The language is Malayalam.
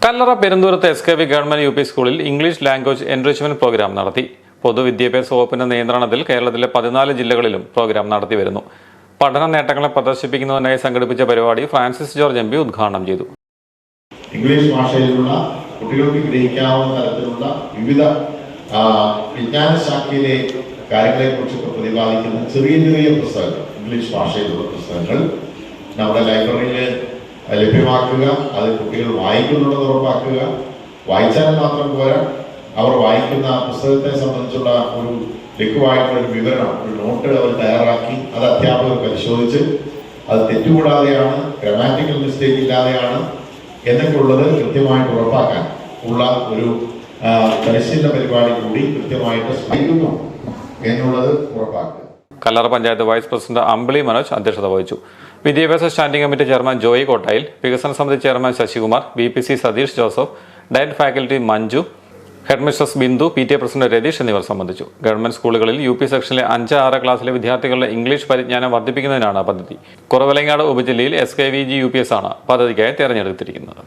കല്ലറ പെരുന്തൂരത്ത് SKV ഗവൺമെന്റ് UP സ്കൂളിൽ ഇംഗ്ലീഷ് ലാംഗ്വേജ് എൻറിച്ച്മെന്റ് പ്രോഗ്രാം നടത്തി. പൊതുവിദ്യാഭ്യാസ വകുപ്പിന്റെ നിയന്ത്രണത്തിൽ കേരളത്തിലെ 14 ജില്ലകളിലും പ്രോഗ്രാം നടത്തിവരുന്നു. പഠന നേട്ടങ്ങളെ പ്രദർശിപ്പിക്കുന്നതിനായി സംഘടിപ്പിച്ച പരിപാടി ഫ്രാൻസിസ് ജോർജ് MP ഉദ്ഘാടനം ചെയ്തു. ഇംഗ്ലീഷ് ഭാഷയിലുള്ള കുട്ടികൾക്ക് ഗ്രഹിക്കാവുന്ന തരത്തിലുള്ള വിവിധ വിജ്ഞാന ശാഖയിലെ കാര്യങ്ങളെക്കുറിച്ചൊക്കെ പ്രതിപാദിക്കുന്ന ചെറിയ ചെറിയ പുസ്തകങ്ങൾ, ഇംഗ്ലീഷ് ഭാഷയിലുള്ള പുസ്തകങ്ങൾ നമ്മുടെ ലൈബ്രറിയിൽ ലഭ്യമാക്കുക. അത് കുട്ടികൾ വായിക്കുന്നുണ്ടെന്ന് ഉറപ്പാക്കുക. വായിച്ചാൽ മാത്രം പോരാ, അവർ വായിക്കുന്ന പുസ്തകത്തെ സംബന്ധിച്ചുള്ള ഒരു ലഘുവായിട്ടുള്ള ഒരു വിവരണം, ഒരു നോട്ട് അവർ തയ്യാറാക്കി അത് അധ്യാപകർ പരിശോധിച്ച് അത് തെറ്റുകൂടാതെയാണ്, ഗ്രാമാറ്റിക്കൽ മിസ്റ്റേക്ക് ഇല്ലാതെയാണ് എന്നൊക്കെ ഉള്ളത് കൃത്യമായിട്ട് ഉറപ്പാക്കാൻ ഉള്ള ഒരു പരിശീലന പരിപാടി കൂടി കൃത്യമായിട്ട് ശ്രമിക്കുന്നു എന്നുള്ളത് ഉറപ്പാക്കുക. കല്ലറ പഞ്ചായത്ത് വൈസ് പ്രസിഡന്റ് അമ്പിളി മനോജ് അധ്യക്ഷത വഹിച്ചു. വിദ്യാഭ്യാസ standing committee chairman Joy Kottayil, വികസന സമിതി chairman Sasikumar, BPC Satheesh Joseph, diet faculty Manju, headmistress Bindu, PTA president Ratheesh എന്നിവർ സംബന്ധിച്ചു. ഗവൺമെന്റ് സ്കൂളുകളിൽ UP സെക്ഷനിലെ 5-6 ക്ലാസ്സിലെ വിദ്യാർത്ഥികളുടെ ഇംഗ്ലീഷ് പരിജ്ഞാനം വർദ്ധിപ്പിക്കുന്നതിനാണ് പദ്ധതി. കുറവലങ്ങാട് ഉപജില്ലയിൽ SKVG UPS ആണ് പദ്ധതിക്കായി തെരഞ്ഞെടുത്തിരിക്കുന്നത്.